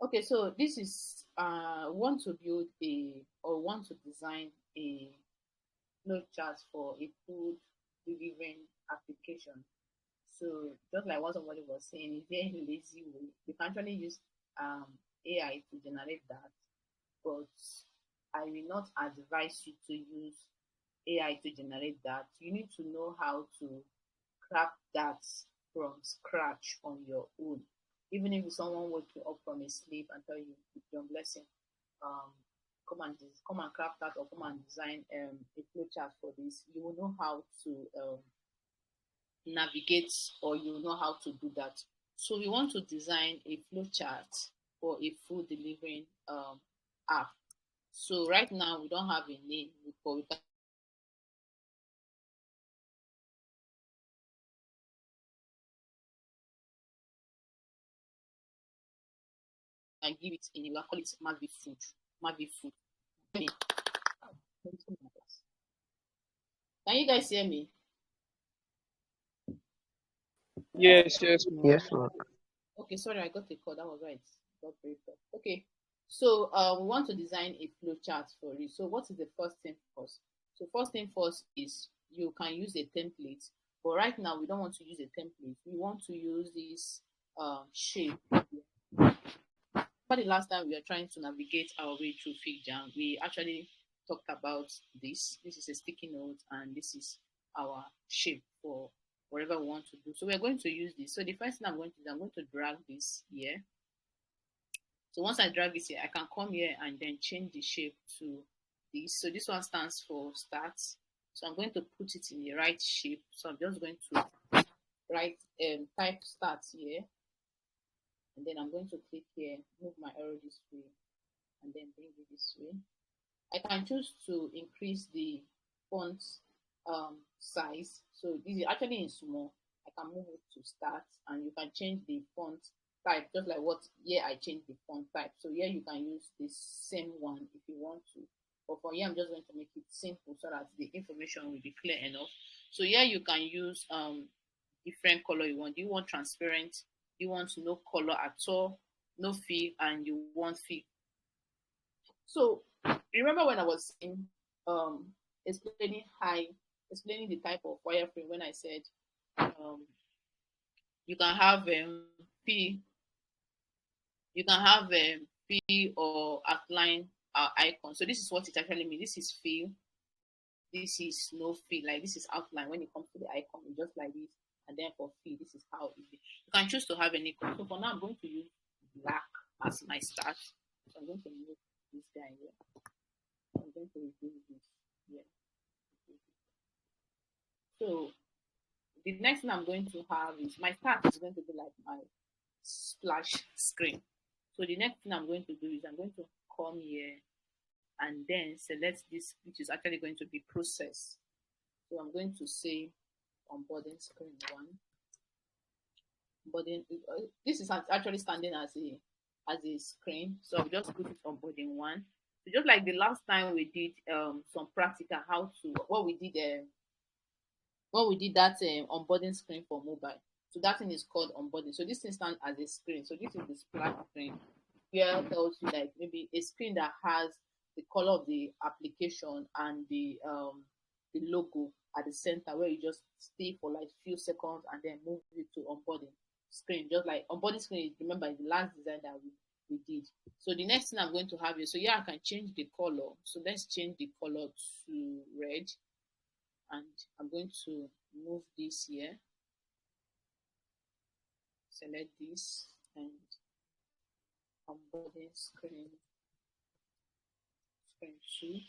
Okay, so this is want to build a or want to design a flow chart for a food delivering application. So just like what somebody was saying, is there a lazy way? You can actually use um, AI to generate that, but I will not advise you to use AI to generate that. You need to know how to craft that from scratch on your own. Even if someone wake you up from a sleep and tell you, your blessing, um, come and craft that or come and design a flowchart for this, you will know how to navigate or you know how to do that. So we want to design a flowchart for a food delivering app. So right now we don't have a name, but we can give it a name. We call it Mavi Food. Mavi Food. Can you guys hear me? Yes, yes, ma'am. Yes, ma'am. Okay, sorry, I got a call. That was right. Got very clear. Okay, so we want to design a flow chart for it. So what is the first thing first? So first thing first is you can use a template, but right now we don't want to use a template. We want to use this shape. But the last time we were trying to navigate our way through Figjma, we actually talked about this. This is a sticky note, and this is our shape for whatever we want to do. So we're going to use this. So the first thing I'm going to do, I'm going to drag this here. So once I drag this here, I can come here and then change the shape to this. So this one stands for start. So I'm going to put it in the right shape. So I'm just going to type start here. And then I'm going to click here, move my arrow this way, and then bring it this way. I can choose to increase the font size. So this is actually in small. I can move it to start, and you can change the font type, just like what here I changed the font type. So here you can use the same one if you want to. But for here, I'm just going to make it simple so that the information will be clear enough. So here you can use different color you want. Do you want transparent? Do you want no color at all? No fill, and you want fill. So remember when I was saying um explaining explaining the type of wireframe when I said um you can have P you can have P or outline icon. So this is what it actually means. This is fill, this is no fill, like this is outline. When it comes to the icon, it's just like this, and then for fill, this is how it is. You can choose to have any color. So for now, I'm going to use black as my start. So I'm going to move this guy here. I'm going to reduce this here. So the next thing I'm going to have is my start is going to be like my splash screen. So the next thing I'm going to do is I'm going to come here and then select this, which is actually going to be process. So I'm going to say onboarding screen 1. Onboarding, this is actually standing as a screen. So I'll just put it onboarding 1. So just like the last time we did some practical how to what we did that onboarding screen for mobile. So that thing is called onboarding. So this thing stands as a screen. So this is the splash screen where it tells you like maybe a screen that has the color of the application and the logo at the center where you just stay for like few seconds and then move it to onboarding screen. Just like onboarding screen, remember the last design that we did. So the next thing I'm going to have here, so yeah, I can change the color. So let's change the color to red. And I'm going to move this here, select this, and onboarding screen 2.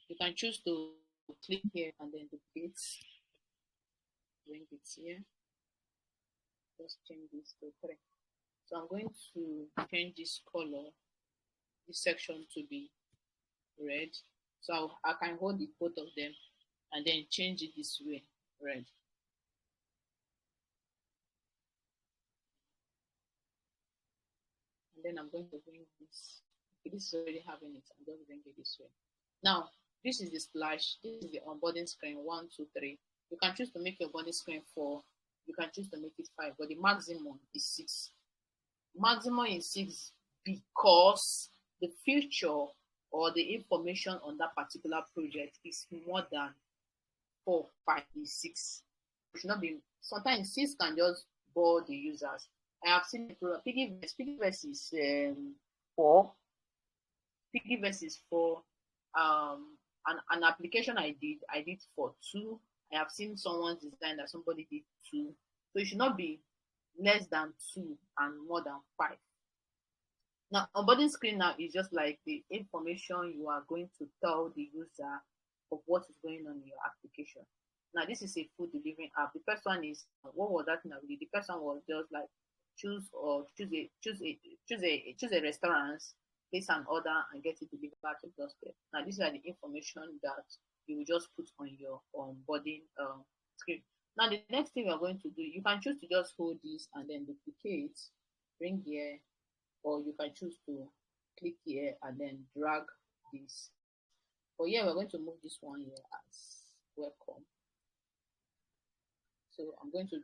You can choose to click here and then duplicate, bring it here, just change this to 3. So I'm going to change this color, this section to be red. So I can hold the both of them and then change it this way, red. And then I'm going to bring this. Okay, this is already having it. I'm going to bring it this way. Now, this is the splash. This is the onboarding screen 1, 2, 3. You can choose to make your onboarding screen 4. You can choose to make it 5, but the maximum is 6. Maximum is 6 because the future or the information on that particular project is more than 4, 5, 6. It should not be. Sometimes 6 can just bore the users. I have seen Piggyverse. Piggyverse is 4. Piggyverse is 4. An application I did for 2. I have seen someone's design that somebody did 2. So it should not be less than 2 and more than 5. Now, onboarding screen now is just like the information you are going to tell the user of what is going on in your application. Now, this is a food delivering app. The first one is what was that now? The first one was just like choose a restaurant, place an order, and get it delivered to your doorstep. Now, these are the information that you will just put on your onboarding screen. Now, the next thing we are going to do, you can choose to just hold this and then duplicate, bring here, or you can choose to click here and then drag this. But yeah, we're going to move this one here as welcome. So I'm going to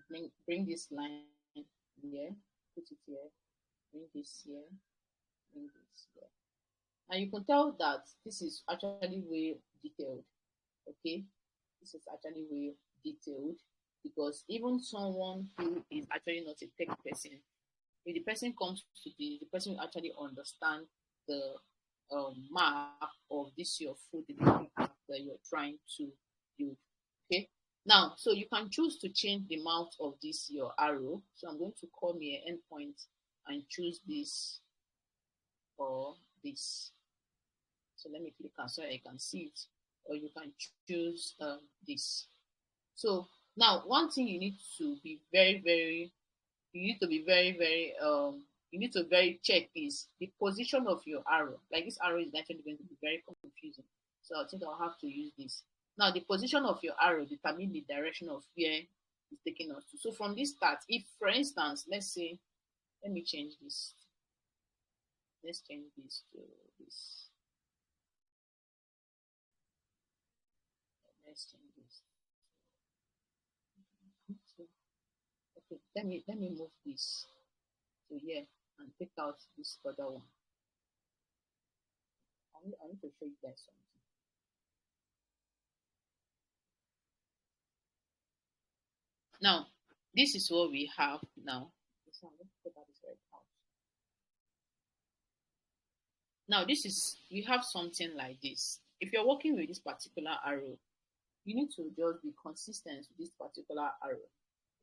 bring this line here, put it here, bring this here, bring this here. And you can tell that this is actually way detailed. Okay, this is actually way detailed because even someone who is actually not a tech person, if the person comes to the person will actually understand the map of this your food delivery app that you're trying to build. Okay. Now, so you can choose to change the mount of this your arrow. So I'm going to come here endpoint and choose this or this. So let me click on so I can see it, or you can choose this. So now, one thing you need to be very you need to very check is the position of your arrow. Like this arrow is actually going to be very confusing. So I think I'll have to use this. Now the position of your arrow determines the direction of where it's taking us to. So from this start, if for instance, let's say, let me change this. Let's change this to this. Let's change this. Okay, let me move this to here and take out this other one. I need to show you guys something. Now, this is what we have now. Now, this is, we have something like this. If you're working with this particular arrow, you need to just be consistent with this particular arrow.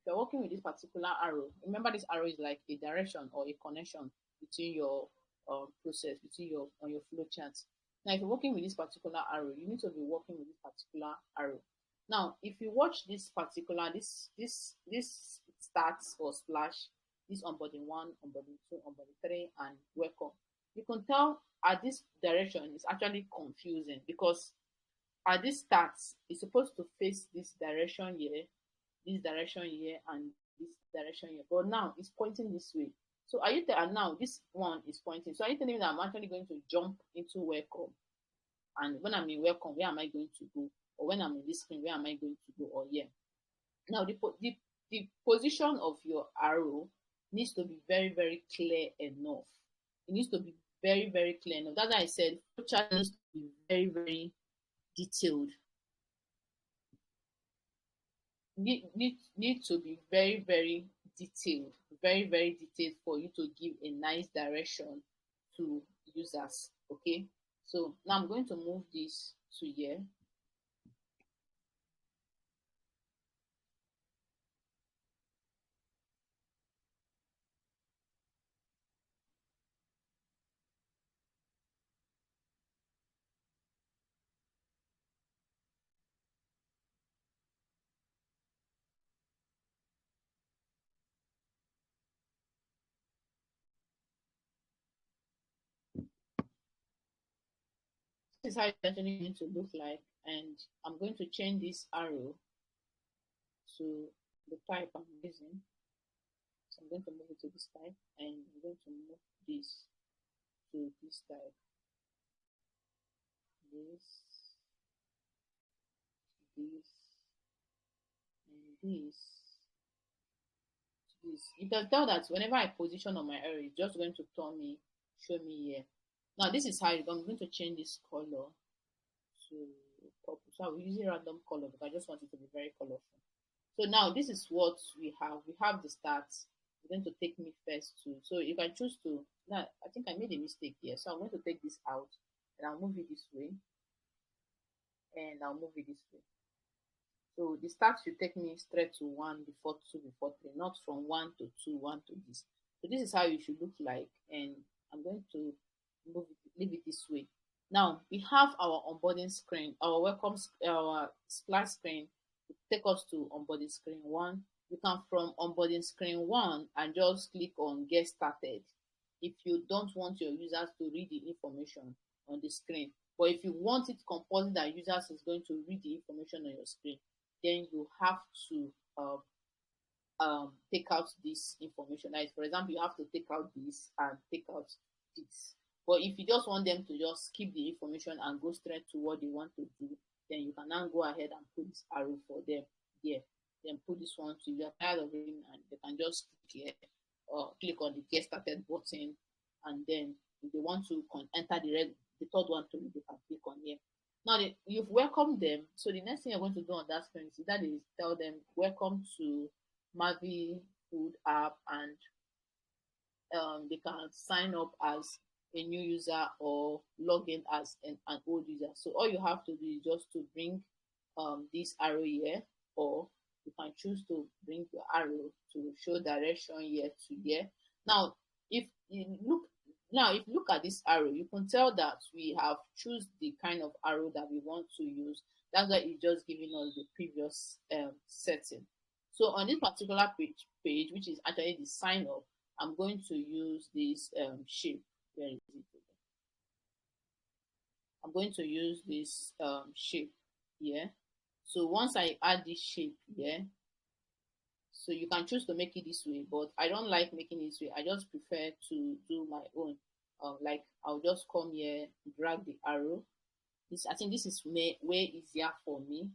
If you're working with this particular arrow, remember this arrow is like a direction or a connection between your process, between your on your flow chart. Now, if you're working with this particular arrow, you need to be working with this particular arrow. Now, if you watch this particular this starts or splash, this onboarding 1, onboarding 2, onboarding 3, and welcome, you can tell at this direction is actually confusing because at this starts it's supposed to face this direction here, and this direction here. But now it's pointing this way. So are you and now this one is pointing. So are you telling me that I'm actually going to jump into welcome? And when I'm in welcome, where am I going to go? Or when I'm in this screen, where am I going to go? Or here. Now the position of your arrow needs to be very clear enough. It needs to be very clear enough. That's why I said flowchart needs to be very detailed. Need to be very detailed, very detailed for you to give a nice direction to users. Okay, so now I'm going to move this to here. This is how it's actually going to look like, and I'm going to change this arrow to the type I'm using. So I'm going to move it to this type, and I'm going to move this to this type. This, and this. You can tell that whenever I position on my arrow, it's just going to tell me show me here. Now this is how I'm going to change this color to purple. So I will use a random color because I just want it to be very colorful. So now this is what we have. We have the stats. It's going to take me first to, so you can choose to, now I think I made a mistake here. So I'm going to take this out and I'll move it this way. And I'll move it this way. So the stats should take me straight to 1 before 2 before 3, not from 1 to 2, 1 to this. So this is how it should look like. And I'm going to leave it this way. Now we have our onboarding screen, our splash screen to take us to onboarding screen 1. You can from onboarding screen 1 and just click on get started if you don't want your users to read the information on the screen. But if you want it compulsory that users is going to read the information on your screen, then you have to take out this information. Like for example, you have to take out this and take out this. But if you just want them to just skip the information and go straight to what they want to do, then you can now go ahead and put this arrow for them here. Then put this one to, if you're tired of reading, and they can just click here or click on the get started button, and then if they want to enter the third one to read, they can click on here. Now you've welcomed them. So the next thing you're going to do on that screen is that is tell them welcome to Mavi Food app, and they can sign up as a new user or log in as an old user. So all you have to do is just to bring this arrow here, or you can choose to bring your arrow to show direction here to here. Now if you look at this arrow, you can tell that we have choose the kind of arrow that we want to use. That's why it's just giving us the previous setting. So on this particular page, which is actually the sign up, I'm going to use this shape. Where is it? I'm going to use this shape here. So once I add this shape here, so you can choose to make it this way, but I don't like making it this way. I just prefer to do my own. Like I'll just come here, drag the arrow. I think this is way easier for me.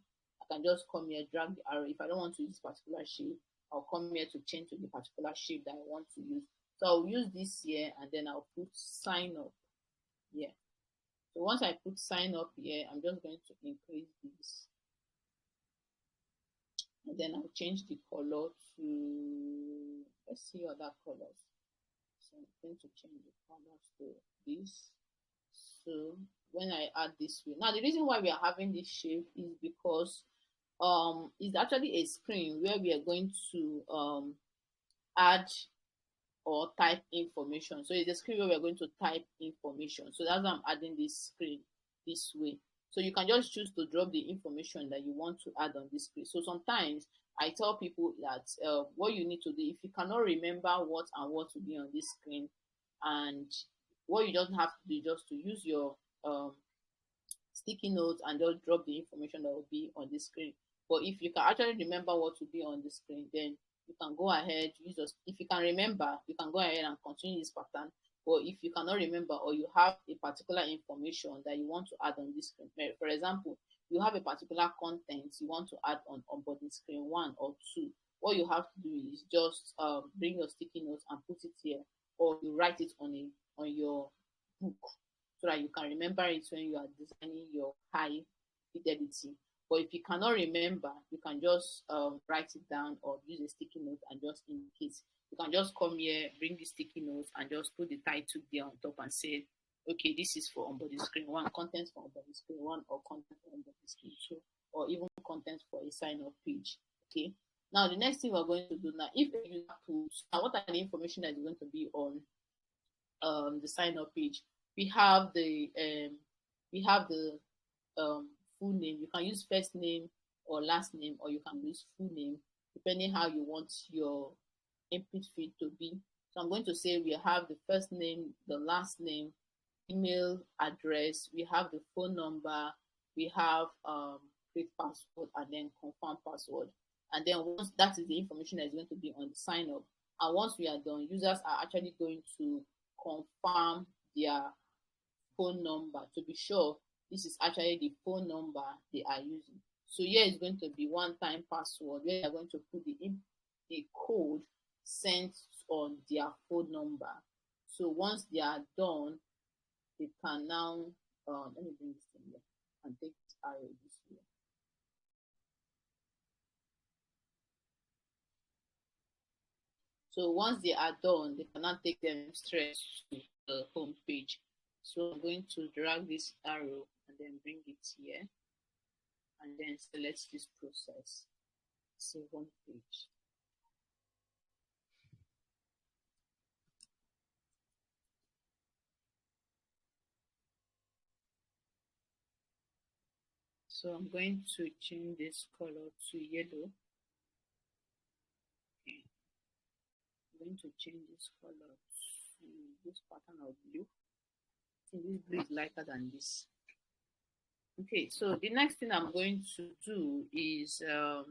I can just come here, drag the arrow. If I don't want to use this particular shape, I'll come here to change to the particular shape that I want to use. So I'll use this here, and then I'll put sign up here. So once I put sign up here, I'm just going to increase this. And then I'll change the color to, let's see other colors. So I'm going to change the colors to this. So when I add this way, now the reason why we are having this shape is because it's actually a screen where we are going to add or type information. So it's a screen where we're going to type information. So that's why I'm adding this screen this way. So you can just choose to drop the information that you want to add on this screen. So sometimes I tell people that what you need to do, if you cannot remember what and what to be on this screen, and what you don't have to do just to use your sticky notes and just drop the information that will be on the screen. But if you can actually remember what to be on the screen, then you can go ahead, if you can remember, you can go ahead and continue this pattern. Or if you cannot remember, or you have a particular information that you want to add on this screen, for example, you have a particular content you want to add on onboarding screen 1 or 2, what you have to do is just bring your sticky notes and put it here, or you write it on your book so that you can remember it when you are designing your high fidelity. But if you cannot remember, you can just write it down or use a sticky note and just indicate. You can just come here, bring the sticky notes, and just put the title there on top and say, okay, this is for onboarding screen 1, content for onboarding screen 1, or content for onboarding screen 2, or even content for a sign-up page. Okay. Now the next thing we're going to do now, if a user puts, now what are the information that is going to be on the sign-up page? We have the full name. You can use first name or last name, or you can use full name, depending how you want your input field to be. So I'm going to say we have the first name, the last name, email address, we have the phone number, we have create password, and then confirm password. And then once that is the information that is going to be on the sign up, and once we are done, users are actually going to confirm their phone number to be sure this is actually the phone number they are using. So here is going to be one-time password where they're going to put the code sent on their phone number. So once they are done, they can now let me bring this thing here and take this arrow this way. So once they are done, they cannot take them straight to the home page. So I'm going to drag this arrow and then bring it here and then select this process. So home page. So I'm going to change this color to yellow. Okay. I'm going to change this color to this pattern of blue. I think this blue is lighter than this. Okay, so the next thing I'm going to do is now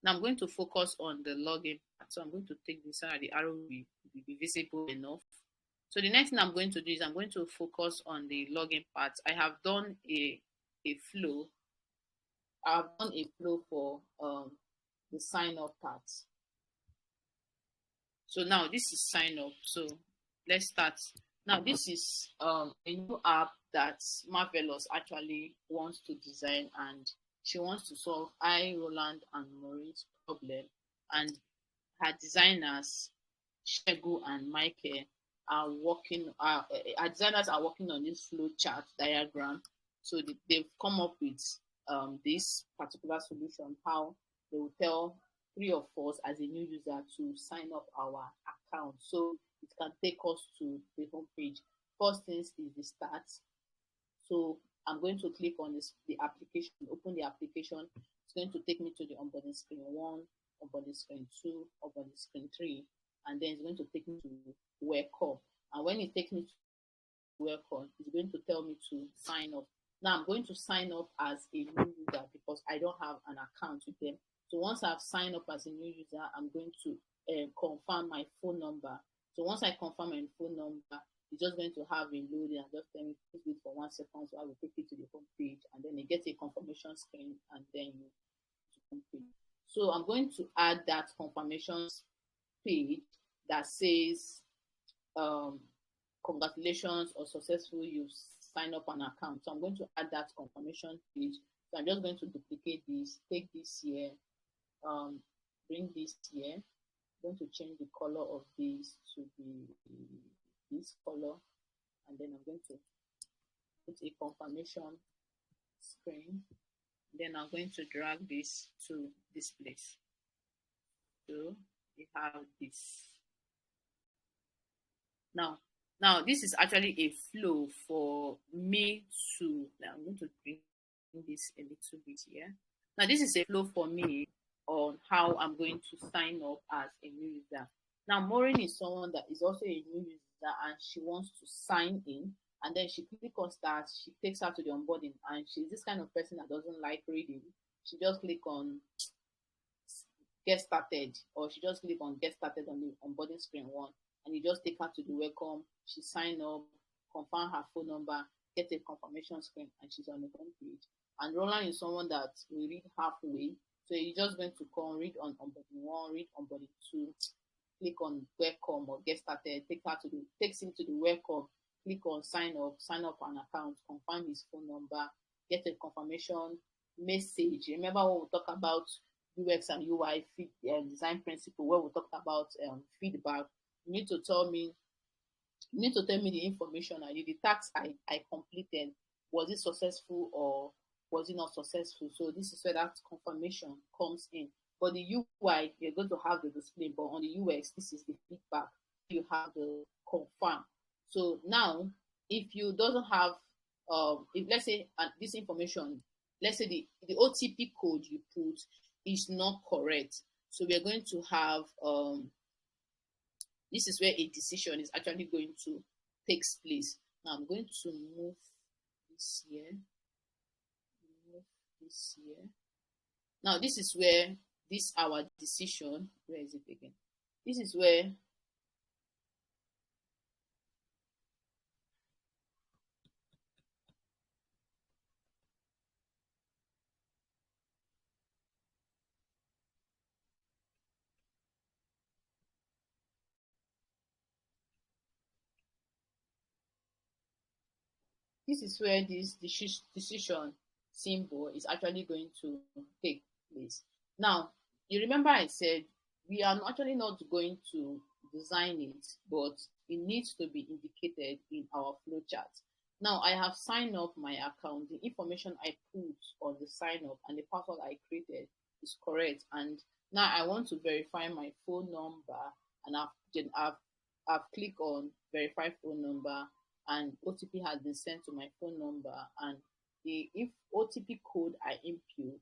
I'm going to focus on the login part. So I'm going to take this out, the arrow will be visible enough. So the next thing I'm going to do is I'm going to focus on the login part. I have done a flow. I've done a flow for the sign up part. So now this is sign up. So let's start. Now this is a new app that Marvelous actually wants to design, and she wants to solve I, Roland, and Maurice's problem. And her designers, Shegu and Michael, are working. Our designers are working on this flow chart diagram. So they've come up with this particular solution. How they will tell three of us as a new user to sign up our account. So it can take us to the home page. First thing is the start. So I'm going to click on the application, open the application. It's going to take me to the onboarding screen 1, onboarding screen 2, onboarding screen 3, and then it's going to take me to welcome. And when it takes me to welcome, it's going to tell me to sign up. Now I'm going to sign up as a new user because I don't have an account with them. So once I've signed up as a new user, I'm going to confirm my phone number. So once I confirm my phone number, it's just going to have a loading and just tell me to wait for 1 second, so I will take it to the home page, and then it gets a confirmation screen, and then you to home page. So I'm going to add that confirmation page that says congratulations or successful, you've signed up an account. So I'm going to add that confirmation page. So I'm just going to duplicate this, take this here, bring this here. I'm going to change the color of this to be this color, and then I'm going to put a confirmation screen. Then I'm going to drag this to this place. So we have this. Now this is actually a flow for me to. I'm going to bring this a little bit here. Now this is a flow for me on how I'm going to sign up as a new user. Now Maureen is someone that is also a new user and she wants to sign in, and then she click on start. She takes her to the onboarding, and she's this kind of person that doesn't like reading. She just click on get started, or she just click on get started on the onboarding screen 1, and you just take her to the welcome. She sign up, confirm her phone number, get a confirmation screen, and she's on the home page. And Roland is someone that will read halfway, so you're just going to come read on onboarding 1, read onboarding 2, click on welcome or get started, takes him to the welcome, click on sign up an account, confirm his phone number, get a confirmation message. Remember when we talk about UX and UI design principle, where we talked about feedback, you need to tell me the information I did, the task I completed, was it successful or was it not successful? So this is where that confirmation comes in. For the UI, you're going to have the display, but on the UX, this is the feedback. You have the confirm. So now, if you doesn't have, if let's say this information, let's say the OTP code you put is not correct, so we are going to have this is where a decision is actually going to take place. Now I'm going to move this here, move this here. Now this is where this our decision, where is it again? This is where this is where this decision symbol is actually going to take place. Now, you remember I said we are actually not going to design it, but it needs to be indicated in our flowchart. Now, I have signed up my account. The information I put on the sign up and the password I created is correct. And now I want to verify my phone number, and I've clicked on verify phone number, and OTP has been sent to my phone number, and the if OTP code I input.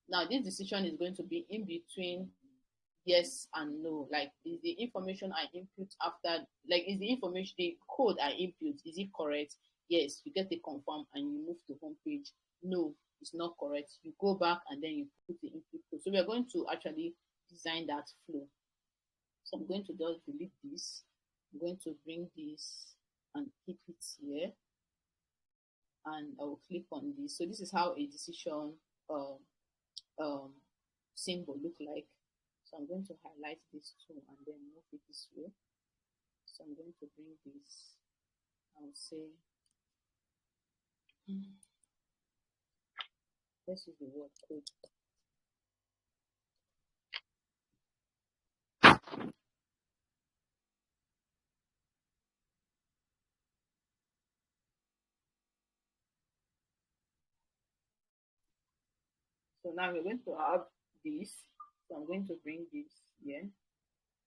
Now this decision is going to be in between yes and no. Like, is the information I input after, like, is the information, the code I input, is it correct? Yes, you get a confirm and you move to home page. No, it's not correct. You go back and then you put the input code. So we are going to actually design that flow. So I'm going to just delete this. I'm going to bring this and keep it here, and I will click on this. So this is how a decision um, um, symbol look like. So I'm going to highlight this too and then move it this way. So I'm going to bring this. I'll say, let's use the word code. So now we're going to have this. So I'm going to bring this here.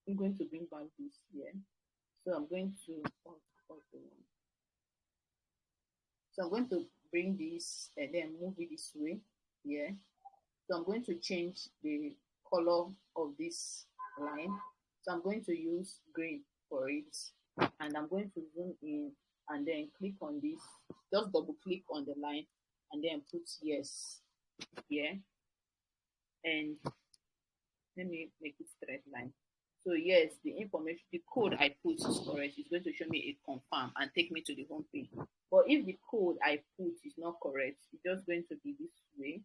I'm going to bring back this here. So I'm going to so I'm going to bring this and then move it this way here. So I'm going to change the color of this line. So I'm going to use green for it, and I'm going to zoom in and then click on this. Just double click on the line and then put yes here, and let me make it straight line. So yes, the information, the code I put is correct. It's going to show me a confirm and take me to the home page. But if the code I put is not correct, it's just going to be this way.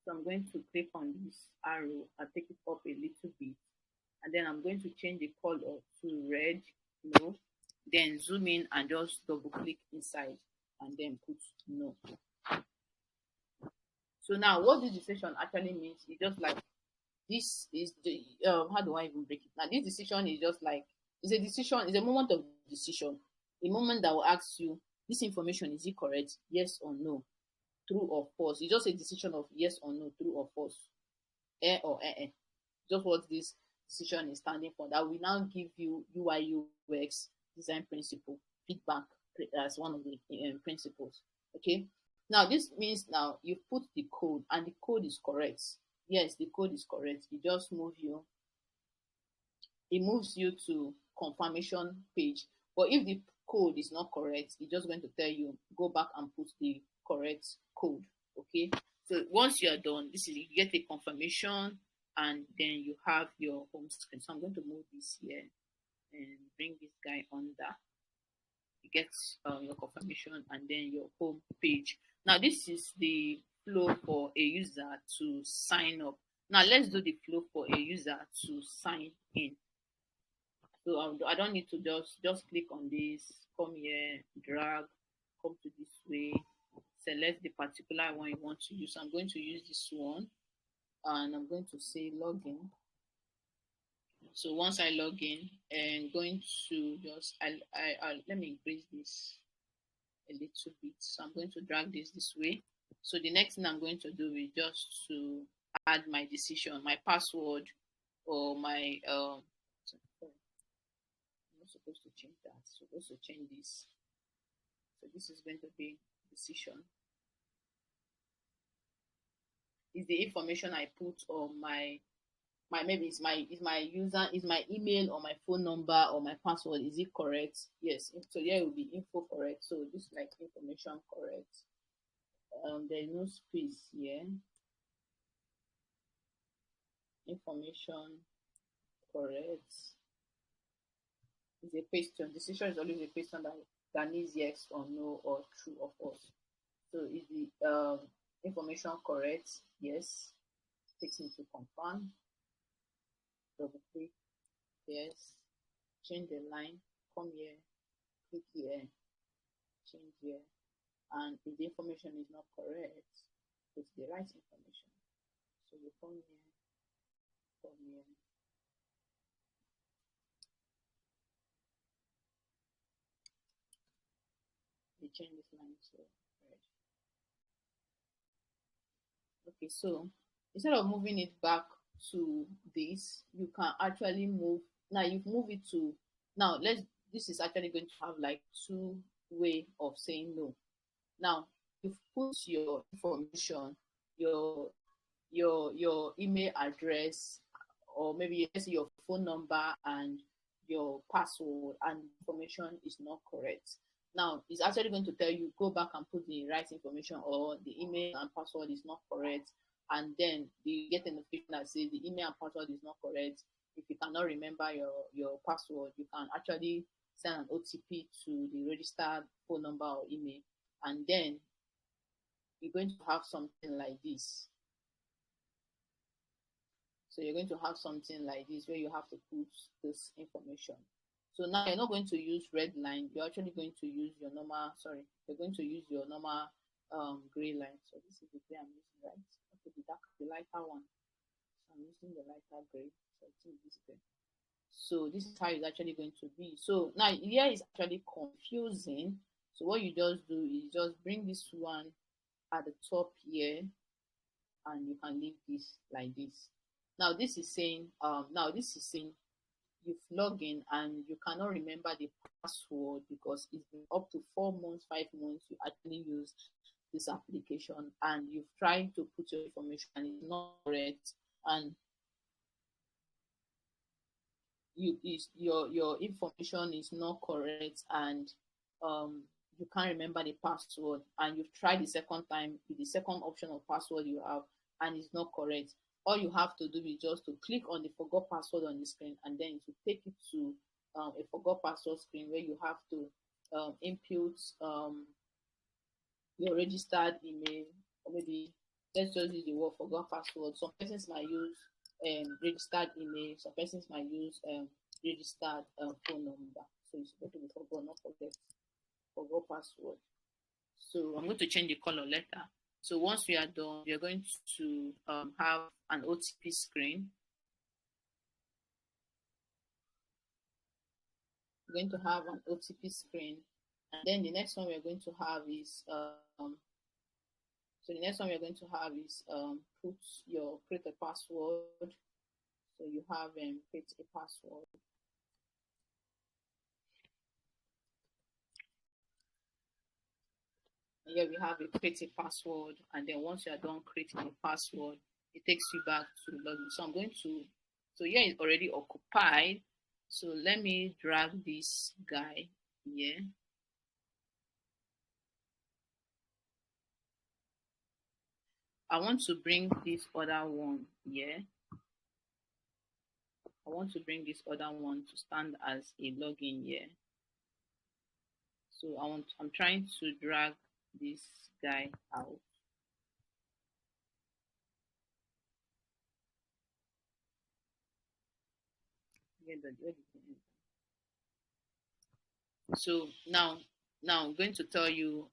So I'm going to click on this arrow and take it up a little bit, and then I'm going to change the color to red, no, then zoom in and just double click inside and then put no. So now what this decision actually means is just like, this is the how do I even break it? Now this decision is just like, it's a decision, it's a moment of decision, a moment that will ask you, this information, is it correct, yes or no, true or false. It's just a decision of yes or no, true or false, or just what this decision is standing for. That will now give you UI UX design principle feedback as one of the principles. Okay. Now this means now you put the code and the code is correct. Yes, the code is correct. It just moves you to confirmation page. But if the code is not correct, it's just going to tell you go back and put the correct code. Okay. So once you are done, this is, you get a confirmation and then you have your home screen. So I'm going to move this here and bring this guy under. You get your confirmation and then your home page. Now this is the flow for a user to sign up. Now let's do the flow for a user to sign in. So I don't need to just click on this, come here, drag, come to this way, select the particular one you want to use. So I'm going to use this one, and I'm going to say login. So once I log in, and going to just let me increase this a little bit. So I'm going to drag this way. So the next thing I'm going to do is just to add my decision, my password, or my I'm not supposed to change that. I'm supposed to change this. So this is going to be decision. Is the information I put on my maybe is my user, is my email or my phone number or my password, is it correct? Yes. So here it will be info correct. So this is like information correct. There's no space here. Information correct. Is a question. Decision is always a question that needs yes or no or true or false. So is the information correct? Yes. Takes me to confirm. Double click. Yes. Change the line. come here, click here, change here, and if the information is not correct, it's the right information. So you come here, you change this line to red. Okay, so instead of moving it back to this, you can actually move. Now you've moved it to, now let's, this is actually going to have like two way of saying no. Now you've put your information, your your email address, or maybe let's say your phone number and your password, and information is not correct. Now it's actually going to tell you go back and put the right information, or the email and password is not correct, and then you get a notification that says the email and password is not correct. If you cannot remember your password, you can actually send an OTP to the registered phone number or email, and then you're going to have something like this. So you're going to have something like this where you have to put this information. So now you're not going to use red line. You're actually going to use your normal, sorry, you're going to use your normal gray line. So this is the gray I'm using, right? Okay, the lighter one. So I'm using the lighter gray. So I think this gray. So this is how it's actually going to be. So now here is actually confusing. So what you just do is just bring this one at the top here, and you can leave this like this. Now this is saying you've logged in and you cannot remember the password because it's been up to 4 months, 5 months you actually use this application, and you've tried to put your information and it's not correct, and your information is not correct, and you can't remember the password, and you've tried the second time with the second option of password you have, and it's not correct. All you have to do is just to click on the forgot password on the screen, and then to take it to a forgot password screen where you have to input your registered email, or maybe let's just use the word forgot password. Some persons might use registered email, some persons might use registered phone number. So it's supposed to be forgot, not forgot password. So I'm going to change the color later. So once we are done, we are going to have an OTP screen. We're going to have an OTP screen, and then the next one we're going to have is create a password. So you have create a password. And here we have a create a password, and then once you are done creating a password, it takes you back to login. So I'm going to, so here it's already occupied. So let me drag this guy here. I want to bring this other one here. I want to bring this other one to stand as a login here. So I'm trying to drag this guy out. So now I'm going to tell you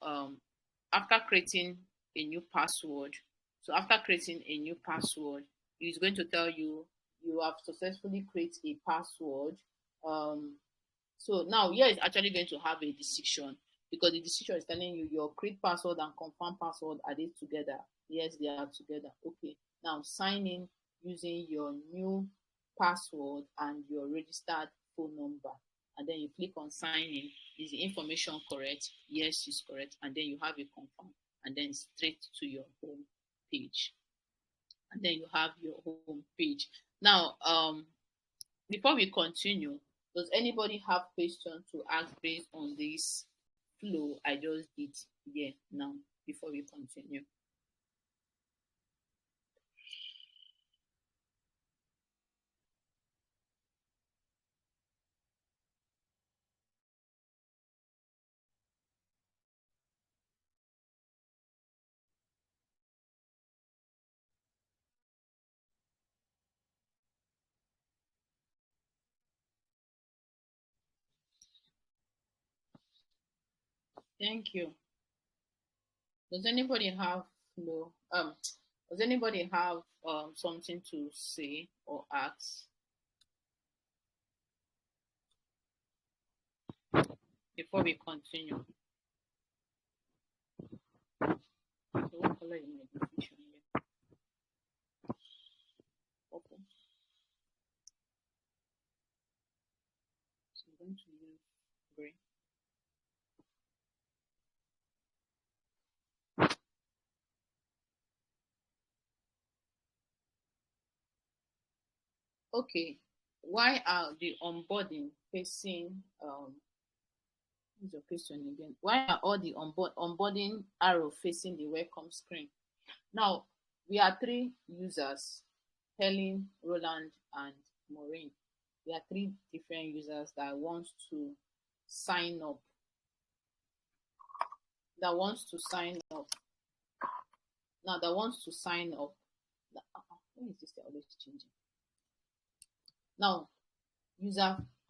after creating a new password. So after creating a new password, it's going to tell you you have successfully created a password. So now here is actually going to have a decision, because the decision is telling you your create password and confirm password, are they together? Yes, they are together. Okay. Now sign in using your new password and your registered phone number, and then you click on sign in. Is the information correct? Yes, it's correct. And then you have a confirm, and then straight to your home page. And then you have your home page. Now, before we continue, does anybody have questions to ask based on this flow I just did here now before we continue? Thank you. Does anybody have no does anybody have something to say or ask before we continue? So what color is my decision here? Purple. So I'm going to use gray. Okay. Why are the onboarding facing what's your question again? Why are all the onboarding arrow facing the welcome screen? Now we are three users, Helen, Roland, and Maureen. We are three different users that want to sign up. That wants to sign up. Now that wants to sign up. When is this always changing? Now,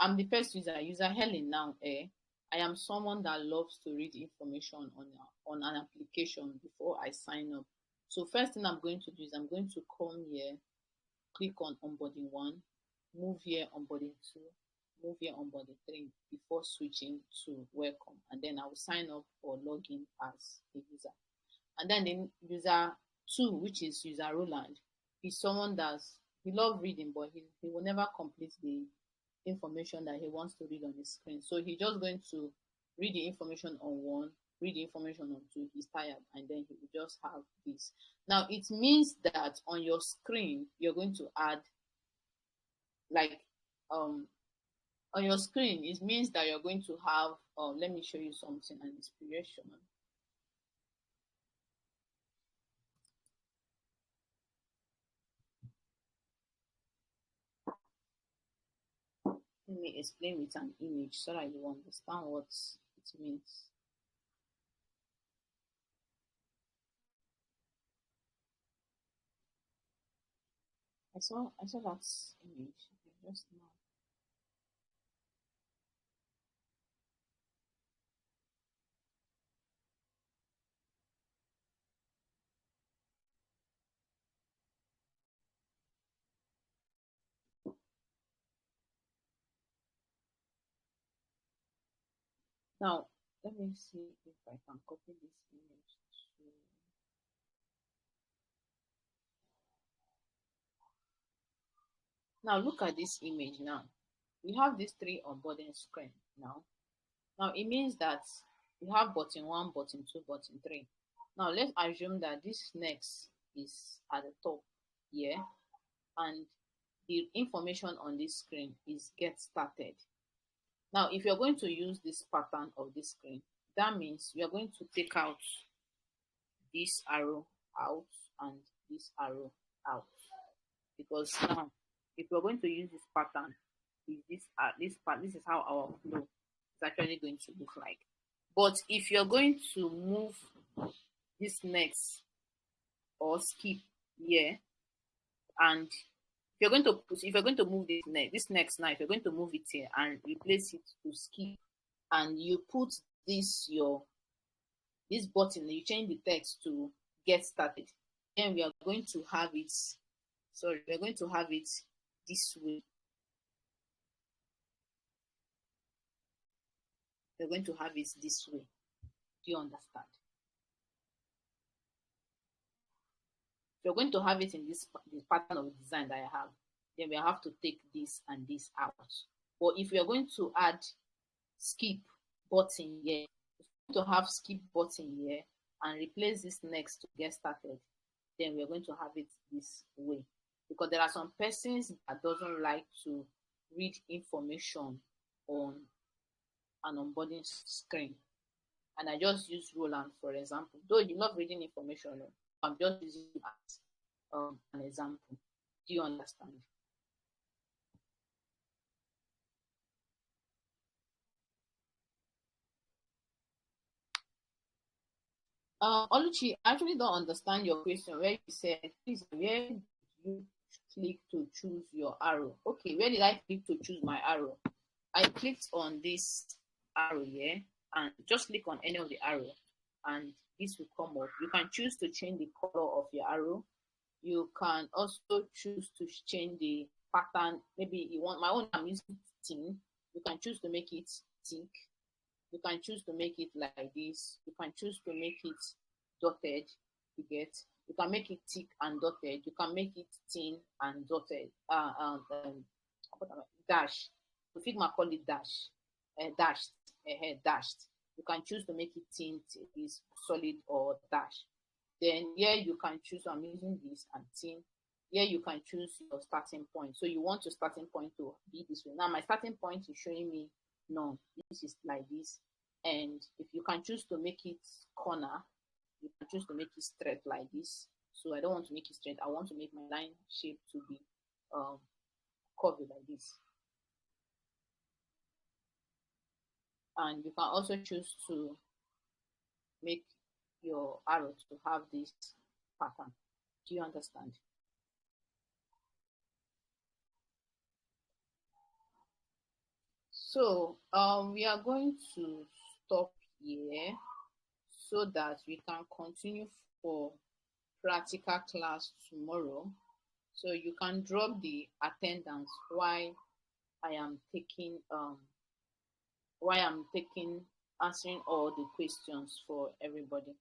I'm the first user Helen now. I am someone that loves to read information on an application before I sign up. So first thing I'm going to do is I'm going to come here, click on onboarding 1, move here onboarding 2, move here onboarding 3 before switching to welcome, and then I will sign up or log in as a user. And then the user 2, which is user Roland, is someone he loves reading, but he will never complete the information that he wants to read on the screen. So he's just going to read the information on 1, read the information on 2, he's tired, and then he will just have this. Now it means that on your screen you're going to add on your screen, it means that you're going to have let me show you something, an inspiration. Let me explain with an image so that you understand what it means. I saw that image just now. Now, let me see if I can copy this image to. Now, look at this image now. We have these 3 onboarding screen now. Now, it means that we have button 1, button 2, button 3. Now, let's assume that this next is at the top here, and the information on this screen is get started. Now, if you're going to use this pattern of this screen, that means you're going to take out this arrow out and this arrow out. Because now, if you're going to use this pattern, this is how our flow is actually going to look like. But if you're going to move this next or skip here, and if you're going to move this next now, if you're going to move it here and replace it to skip, and you put this button, you change the text to get started, then we are going to have it. We're going to have it this way. We're going to have it this way. Do you understand? You're going to have it in this pattern of design that I have, then we have to take this and this out. But if we are going to add skip button here, we're going to have skip button here and replace this next to get started, then we're going to have it this way. Because there are some persons that doesn't like to read information on an onboarding screen. And I just use Roland for example. Though you love reading information, I'm just using it as an example. Do you understand? Oluchi, I actually don't understand your question where you said, please, where did you click to choose your arrow? Okay, where did I click to choose my arrow? I clicked on this arrow here, and just click on any of the arrow, and this will come up. You can choose to change the color of your arrow. You can also choose to change the pattern. Maybe you want, my own, I'm using thin. You can choose to make it thick. You can choose to make it like this. You can choose to make it dotted. You get. You can make it thick and dotted. You can make it thin and dotted. Dash. So Figma call it dash. Dashed. Dashed. You can choose to make it thin, is solid, or dash. Then here you can choose, I'm using this and thin. Here you can choose your starting point. So you want your starting point to be this way. Now my starting point is showing me, no, this is like this. And if you can choose to make it corner, you can choose to make it straight like this. So I don't want to make it straight. I want to make my line shape to be curvy like this. And you can also choose to make your arrow to have this pattern. Do you understand? So we are going to stop here so that we can continue for practical class tomorrow. So you can drop the attendance while I am taking answering all the questions for everybody.